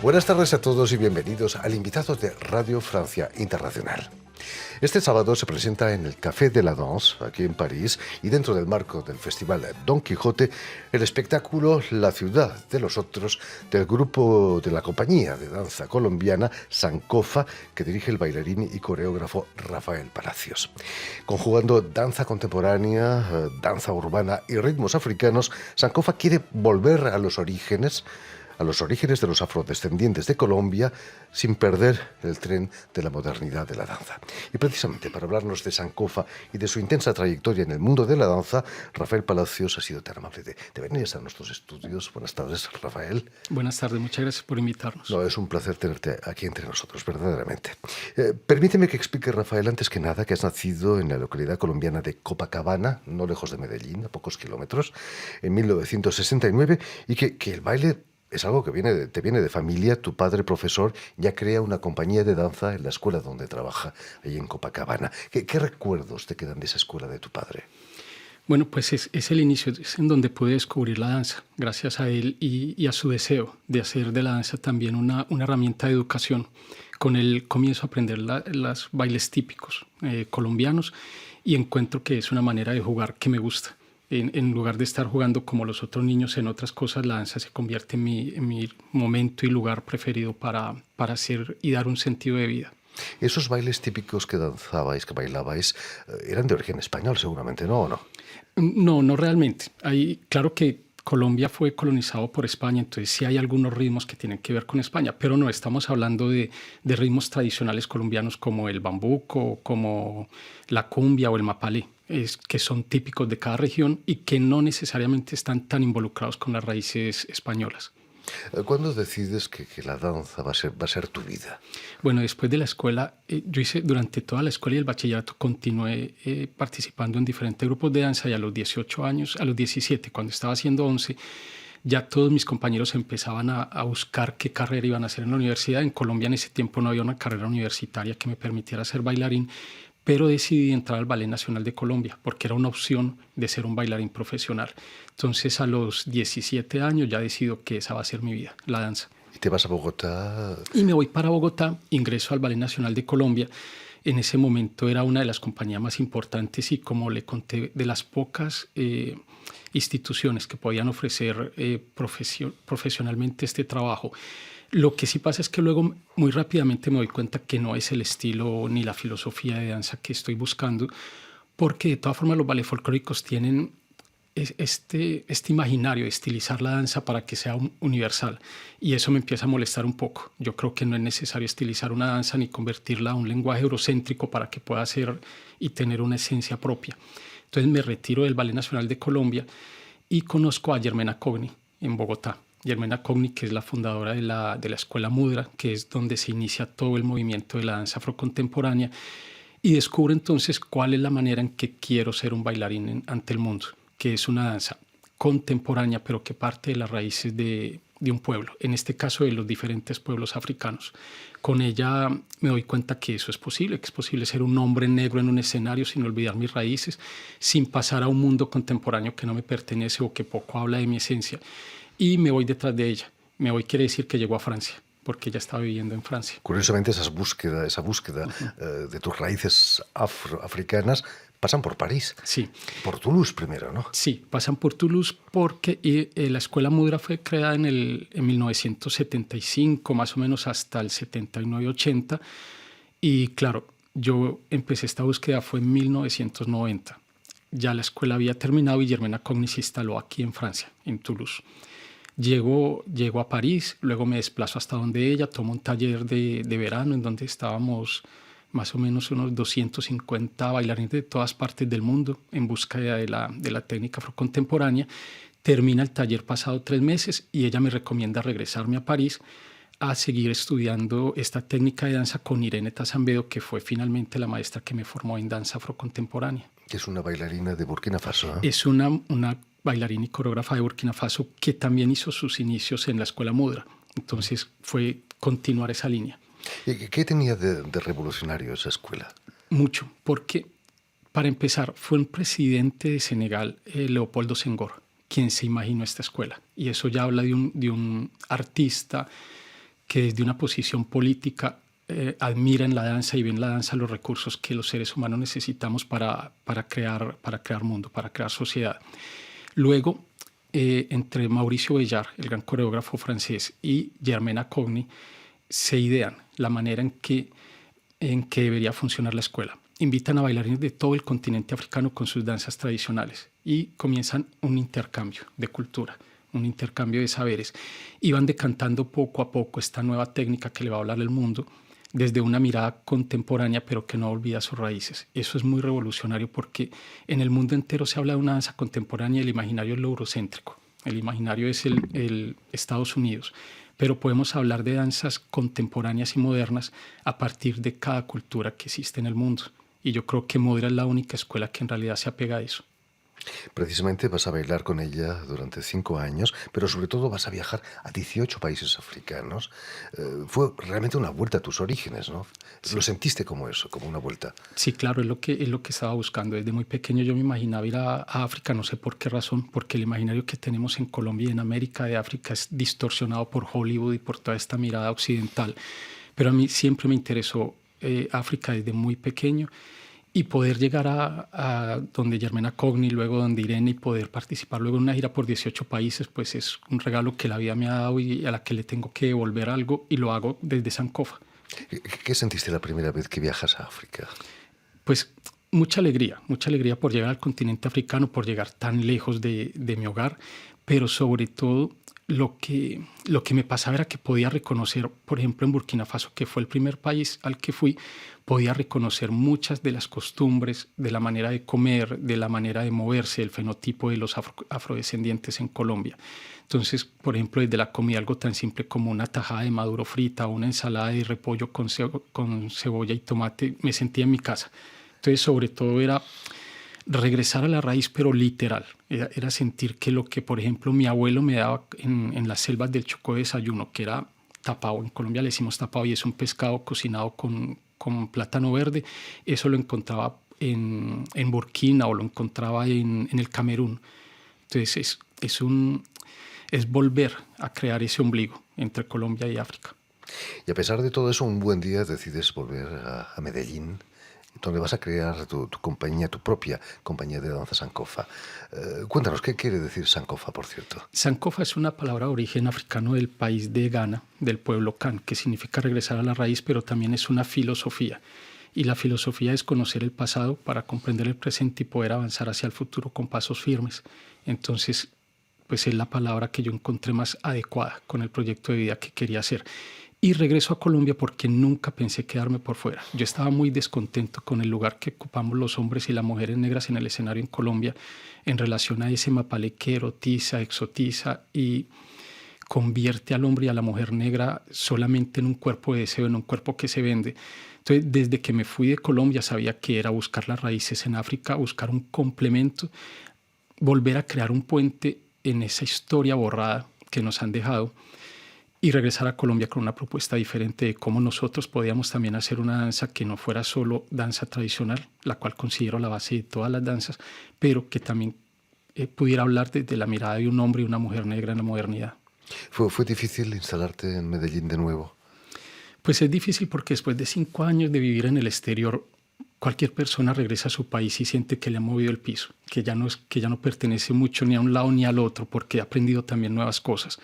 Buenas tardes a todos y bienvenidos al invitado de Radio Francia Internacional. Este sábado se presenta en el Café de la Danse, aquí en París, y dentro del marco del Festival Don Quijote, el espectáculo La ciudad de los otros, del grupo de la compañía de danza colombiana Sankofa, que dirige el bailarín y coreógrafo Rafael Palacios. Conjugando danza contemporánea, danza urbana y ritmos africanos, Sankofa quiere volver a los orígenes de los afrodescendientes de Colombia, sin perder el tren de la modernidad de la danza. Y precisamente para hablarnos de Sankofa y de su intensa trayectoria en el mundo de la danza, Rafael Palacios ha sido tan amable de venir a nuestros estudios. Buenas tardes, Rafael. Buenas tardes, muchas gracias por invitarnos. No, es un placer tenerte aquí entre nosotros, verdaderamente. Permíteme que explique, Rafael, antes que nada, que has nacido en la localidad colombiana de Copacabana, no lejos de Medellín, a pocos kilómetros, en 1969, y que el baile es algo que te viene de familia. Tu padre, profesor, ya crea una compañía de danza en la escuela donde trabaja, ahí en Copacabana. ¿Qué recuerdos te quedan de esa escuela de tu padre? Bueno, pues es el inicio, es en donde pude descubrir la danza, gracias a él y a su deseo de hacer de la danza también una herramienta de educación. Con él comienzo a aprender los bailes típicos colombianos y encuentro que es una manera de jugar que me gusta. En lugar de estar jugando como los otros niños en otras cosas, la danza se convierte en mi momento y lugar preferido para hacer y dar un sentido de vida. Esos bailes típicos que danzabais, que bailabais, eran de origen español seguramente, ¿no? ¿O no? No, no realmente. Claro que Colombia fue colonizado por España, entonces sí hay algunos ritmos que tienen que ver con España, pero no, estamos hablando de ritmos tradicionales colombianos como el bambuco, como la cumbia o el mapalé, que son típicos de cada región y que no necesariamente están tan involucrados con las raíces españolas. ¿Cuándo decides que la danza va a ser tu vida? Bueno, después de la escuela, yo hice durante toda la escuela y el bachillerato, continué participando en diferentes grupos de danza y a los 18 años, a los 17, cuando estaba haciendo 11, ya todos mis compañeros empezaban a buscar qué carrera iban a hacer en la universidad. En Colombia en ese tiempo no había una carrera universitaria que me permitiera ser bailarín, pero decidí entrar al Ballet Nacional de Colombia porque era una opción de ser un bailarín profesional. Entonces a los 17 años ya decido que esa va a ser mi vida, la danza. ¿Y te vas a Bogotá? Y me voy para Bogotá, ingreso al Ballet Nacional de Colombia. En ese momento era una de las compañías más importantes y, como le conté, de las pocas instituciones que podían ofrecer profesionalmente este trabajo. Lo que sí pasa es que luego muy rápidamente me doy cuenta que no es el estilo ni la filosofía de danza que estoy buscando, porque de todas formas los ballets folclóricos tienen este imaginario de estilizar la danza para que sea universal, y eso me empieza a molestar un poco. Yo creo que no es necesario estilizar una danza ni convertirla a un lenguaje eurocéntrico para que pueda ser y tener una esencia propia. Entonces me retiro del Ballet Nacional de Colombia y conozco a Germaine Cogni en Bogotá. Germaine Cogni, que es la fundadora de la Escuela Mudra, que es donde se inicia todo el movimiento de la danza afrocontemporánea, y descubro entonces cuál es la manera en que quiero ser un bailarín ante el mundo, que es una danza contemporánea, pero que parte de las raíces de un pueblo, en este caso de los diferentes pueblos africanos. Con ella me doy cuenta que eso es posible, que es posible ser un hombre negro en un escenario sin olvidar mis raíces, sin pasar a un mundo contemporáneo que no me pertenece o que poco habla de mi esencia. Y me voy detrás de ella. Me voy quiere decir que llegó a Francia, porque ella estaba viviendo en Francia. Curiosamente, esa búsqueda de tus raíces africanas pasan por París. Sí. Por Toulouse primero, ¿no? Sí, pasan por Toulouse porque la Escuela Mudra fue creada en 1975, más o menos hasta el 79-80. Y claro, yo empecé esta búsqueda fue en 1990. Ya la escuela había terminado y Germaine Cogni se instaló aquí en Francia, en Toulouse. Llego a París, luego me desplazo hasta donde ella, tomo un taller de verano en donde estábamos más o menos unos 250 bailarines de todas partes del mundo en busca de la técnica afrocontemporánea. Termina el taller pasado 3 meses y ella me recomienda regresarme a París a seguir estudiando esta técnica de danza con Irene Tassambedo, que fue finalmente la maestra que me formó en danza afrocontemporánea. Que es una bailarina de Burkina Faso, ¿eh? Es una bailarina y coreógrafa de Burkina Faso que también hizo sus inicios en la Escuela Mudra. Entonces fue continuar esa línea. ¿Y qué tenía de revolucionario esa escuela? Mucho, porque para empezar fue un presidente de Senegal, Leopoldo Senghor, quien se imaginó esta escuela. Y eso ya habla de un artista que desde una posición política admiran la danza y ven la danza los recursos que los seres humanos necesitamos para crear mundo, para crear sociedad. Luego, entre Mauricio Bellar, el gran coreógrafo francés, y Germaine Cogni, se idean la manera en que debería funcionar la escuela. Invitan a bailarines de todo el continente africano con sus danzas tradicionales y comienzan un intercambio de cultura, un intercambio de saberes, y van decantando poco a poco esta nueva técnica que le va a hablar al mundo desde una mirada contemporánea, pero que no olvida sus raíces. Eso es muy revolucionario porque en el mundo entero se habla de una danza contemporánea y el imaginario es lo eurocéntrico. El imaginario es el Estados Unidos, pero podemos hablar de danzas contemporáneas y modernas a partir de cada cultura que existe en el mundo. Y yo creo que Modra es la única escuela que en realidad se apega a eso. Precisamente vas a bailar con ella durante 5 años, pero sobre todo vas a viajar a 18 países africanos. Fue realmente una vuelta a tus orígenes, ¿no? Sí. ¿Lo sentiste como eso, como una vuelta? Sí, claro, es lo que estaba buscando. Desde muy pequeño yo me imaginaba ir a África, no sé por qué razón, porque el imaginario que tenemos en Colombia y en América de África es distorsionado por Hollywood y por toda esta mirada occidental. Pero a mí siempre me interesó África desde muy pequeño, y poder llegar a donde Germaine Cogni, luego donde Irene, y poder participar luego en una gira por 18 países, pues es un regalo que la vida me ha dado y a la que le tengo que devolver algo, y lo hago desde Sankofa. ¿Qué sentiste la primera vez que viajas a África? Pues mucha alegría por llegar al continente africano, por llegar tan lejos de mi hogar, pero sobre todo lo que me pasaba era que podía reconocer, por ejemplo, en Burkina Faso, que fue el primer país al que fui, podía reconocer muchas de las costumbres, de la manera de comer, de la manera de moverse, el fenotipo de los afrodescendientes en Colombia. Entonces, por ejemplo, desde la comida, algo tan simple como una tajada de maduro frita o una ensalada de repollo con cebolla y tomate, me sentía en mi casa. Entonces, sobre todo era regresar a la raíz, pero literal. Era sentir que lo que, por ejemplo, mi abuelo me daba en las selvas del Chocó de desayuno, que era tapao, en Colombia le decimos tapao, y es un pescado cocinado con plátano verde, eso lo encontraba en Burkina, o lo encontraba en el Camerún. Entonces es volver a crear ese ombligo entre Colombia y África. Y a pesar de todo eso, un buen día decides volver a Medellín, donde vas a crear tu compañía, tu propia compañía de danza Sankofa. Cuéntanos, ¿qué quiere decir Sankofa, por cierto? Sankofa es una palabra de origen africano del país de Ghana, del pueblo Kan, que significa regresar a la raíz, pero también es una filosofía. Y la filosofía es conocer el pasado para comprender el presente y poder avanzar hacia el futuro con pasos firmes. Entonces, pues es la palabra que yo encontré más adecuada con el proyecto de vida que quería hacer. Y regreso a Colombia porque nunca pensé quedarme por fuera. Yo estaba muy descontento con el lugar que ocupamos los hombres y las mujeres negras en el escenario en Colombia en relación a ese mapalé que erotiza, exotiza y convierte al hombre y a la mujer negra solamente en un cuerpo de deseo, en un cuerpo que se vende. Entonces, desde que me fui de Colombia sabía que era buscar las raíces en África, buscar un complemento, volver a crear un puente en esa historia borrada que nos han dejado, y regresar a Colombia con una propuesta diferente de cómo nosotros podíamos también hacer una danza que no fuera solo danza tradicional, la cual considero la base de todas las danzas, pero que también pudiera hablar desde la mirada de un hombre y una mujer negra en la modernidad. ¿Fue difícil instalarte en Medellín de nuevo? Pues es difícil porque después de 5 años de vivir en el exterior, cualquier persona regresa a su país y siente que le ha movido el piso, que ya no pertenece mucho ni a un lado ni al otro, porque ha aprendido también nuevas cosas.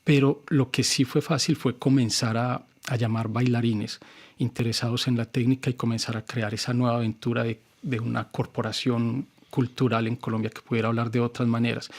Pero lo que sí fue fácil fue comenzar a llamar bailarines interesados en la técnica y comenzar a crear esa nueva aventura de una corporación cultural en Colombia que pudiera hablar de otras maneras.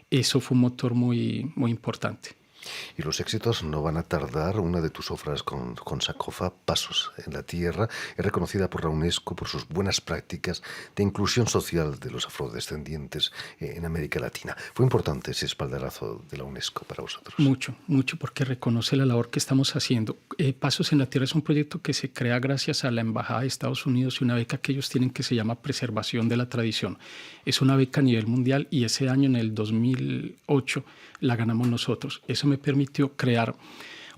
Eso fue un motor muy, muy importante. Y los éxitos no van a tardar. Una de tus obras con Sankofa, Pasos en la Tierra, es reconocida por la UNESCO por sus buenas prácticas de inclusión social de los afrodescendientes en América Latina. ¿Fue importante ese espaldarazo de la UNESCO para vosotros? Mucho, mucho, porque reconoce la labor que estamos haciendo. Pasos en la Tierra es un proyecto que se crea gracias a la Embajada de Estados Unidos y una beca que ellos tienen que se llama Preservación de la Tradición. Es una beca a nivel mundial y ese año, en el 2008, la ganamos nosotros. Eso me permitió crear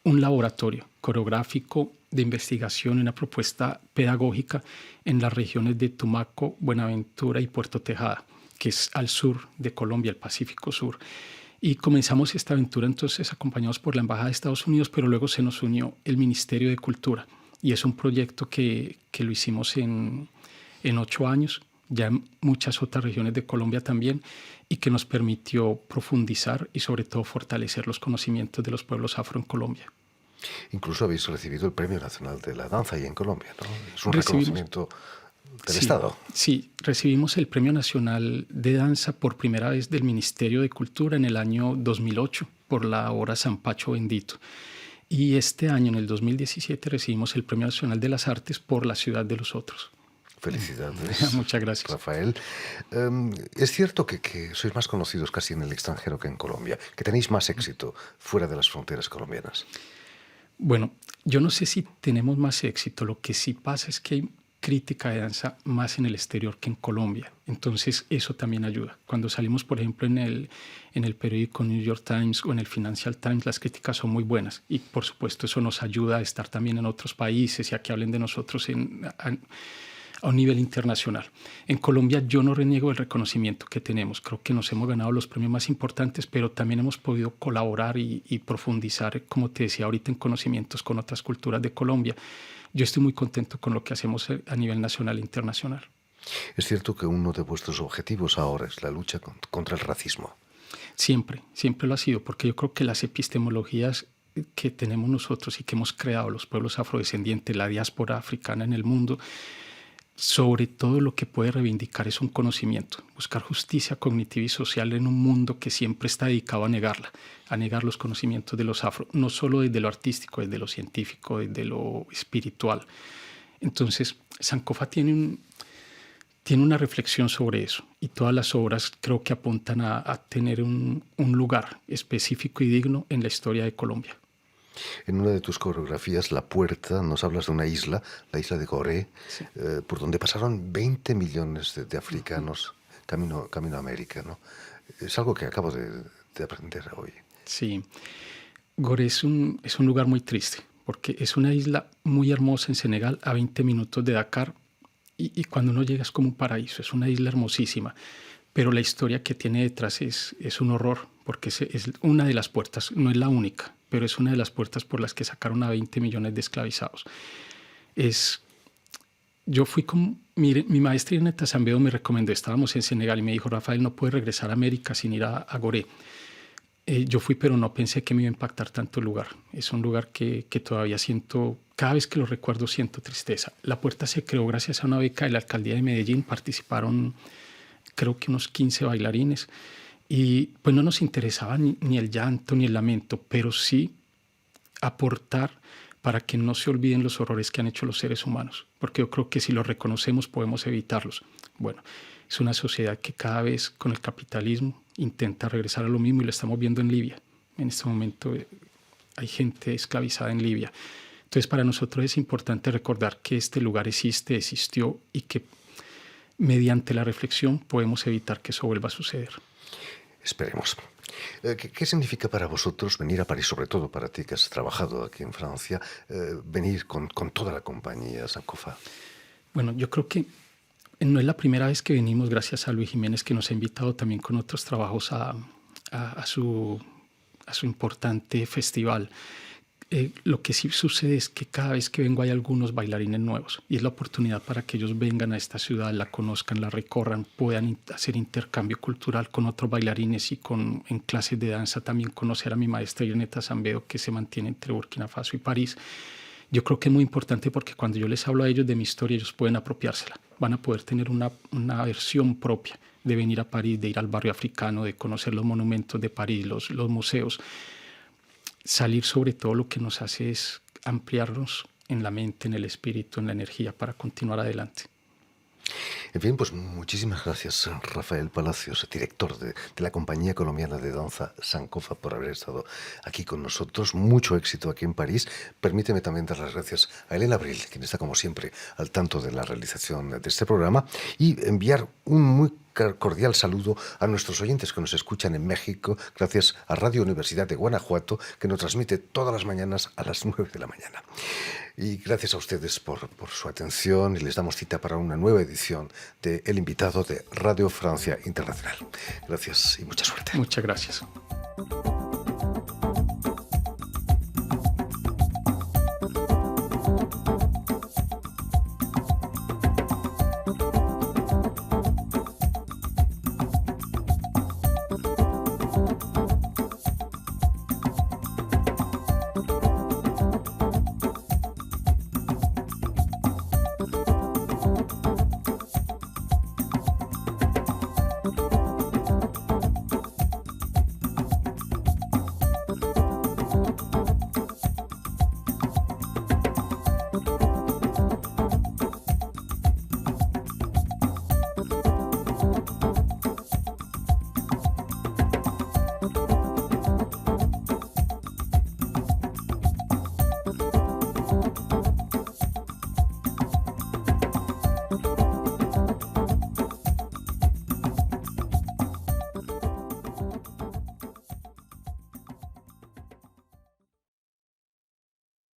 un laboratorio coreográfico de investigación y una propuesta pedagógica en las regiones de Tumaco, Buenaventura y Puerto Tejada, que es al sur de Colombia, el Pacífico Sur. Y comenzamos esta aventura entonces acompañados por la Embajada de Estados Unidos, pero luego se nos unió el Ministerio de Cultura. Y es un proyecto que lo hicimos en 8 años, ya en muchas otras regiones de Colombia también, y que nos permitió profundizar y sobre todo fortalecer los conocimientos de los pueblos afro en Colombia. Incluso habéis recibido el Premio Nacional de la Danza ahí en Colombia, ¿no? Es un reconocimiento del Estado. Sí, recibimos el Premio Nacional de Danza por primera vez del Ministerio de Cultura en el año 2008 por la obra San Pacho Bendito. Y este año, en el 2017, recibimos el Premio Nacional de las Artes por La Ciudad de los Otros. Felicidades. Muchas gracias. Rafael. Es cierto que sois más conocidos casi en el extranjero que en Colombia, que tenéis más éxito fuera de las fronteras colombianas. Bueno, yo no sé si tenemos más éxito. Lo que sí pasa es que hay crítica de danza más en el exterior que en Colombia. Entonces eso también ayuda. Cuando salimos, por ejemplo, en el periódico New York Times o en el Financial Times, las críticas son muy buenas. Y por supuesto eso nos ayuda a estar también en otros países y a que hablen de nosotros a un nivel internacional. En Colombia yo no reniego el reconocimiento que tenemos. Creo que nos hemos ganado los premios más importantes, pero también hemos podido colaborar y profundizar, como te decía ahorita, en conocimientos con otras culturas de Colombia. Yo estoy muy contento con lo que hacemos a nivel nacional e internacional. Es cierto que uno de vuestros objetivos ahora es la lucha contra el racismo. Siempre lo ha sido, porque yo creo que las epistemologías que tenemos nosotros y que hemos creado los pueblos afrodescendientes, la diáspora africana en el mundo, sobre todo lo que puede reivindicar es un conocimiento, buscar justicia cognitiva y social en un mundo que siempre está dedicado a negarla, a negar los conocimientos de los afro, no solo desde lo artístico, desde lo científico, desde lo espiritual. Entonces, Sankofa tiene una reflexión sobre eso y todas las obras creo que apuntan a tener un lugar específico y digno en la historia de Colombia. En una de tus coreografías, La Puerta, nos hablas de una isla, la isla de Gorée, sí, por donde pasaron 20 millones de africanos camino a América, ¿no? Es algo que acabo de aprender hoy. Sí, Gorée es un lugar muy triste, porque es una isla muy hermosa en Senegal, a 20 minutos de Dakar, y cuando uno llega es como un paraíso, es una isla hermosísima, pero la historia que tiene detrás es un horror, porque es una de las puertas, no es la única, pero es una de las puertas por las que sacaron a 20 millones de esclavizados. Yo fui con mi maestra Irene Tassambedo me recomendó, estábamos en Senegal y me dijo, Rafael, no puedes regresar a América sin ir a Gorée. Yo fui, pero no pensé que me iba a impactar tanto el lugar. Es un lugar que todavía siento, cada vez que lo recuerdo siento tristeza. La puerta se creó gracias a una beca de la alcaldía de Medellín, participaron creo que unos 15 bailarines y pues no nos interesaba ni el llanto ni el lamento, pero sí aportar para que no se olviden los horrores que han hecho los seres humanos, porque yo creo que si los reconocemos podemos evitarlos. Bueno, es una sociedad que cada vez con el capitalismo intenta regresar a lo mismo y lo estamos viendo en Libia. En este momento hay gente esclavizada en Libia. Entonces para nosotros es importante recordar que este lugar existió y que mediante la reflexión podemos evitar que eso vuelva a suceder. Esperemos. ¿Qué significa para vosotros venir a París, sobre todo para ti que has trabajado aquí en Francia, venir con toda la compañía Sankofa? Bueno, yo creo que no es la primera vez que venimos, gracias a Luis Jiménez, que nos ha invitado también con otros trabajos a su importante festival. Lo que sí sucede es que cada vez que vengo hay algunos bailarines nuevos y es la oportunidad para que ellos vengan a esta ciudad, la conozcan, la recorran, puedan hacer intercambio cultural con otros bailarines y en clases de danza también conocer a mi maestra Irene Tassambedo, que se mantiene entre Burkina Faso y París. Yo creo que es muy importante porque cuando yo les hablo a ellos de mi historia, ellos pueden apropiársela, van a poder tener una versión propia de venir a París, de ir al barrio africano, de conocer los monumentos de París, los museos. Salir sobre todo lo que nos hace es ampliarnos en la mente, en el espíritu, en la energía para continuar adelante. En fin, pues muchísimas gracias, Rafael Palacios, director de la Compañía Colombiana de Danza Sankofa, por haber estado aquí con nosotros. Mucho éxito aquí en París. Permíteme también dar las gracias a Elena Abril, quien está como siempre al tanto de la realización de este programa, y enviar un muy cordial saludo a nuestros oyentes que nos escuchan en México, gracias a Radio Universidad de Guanajuato, que nos transmite todas las mañanas a las 9 de la mañana. Y gracias a ustedes por su atención, y les damos cita para una nueva edición de El Invitado de Radio Francia Internacional. Gracias y mucha suerte. Muchas gracias.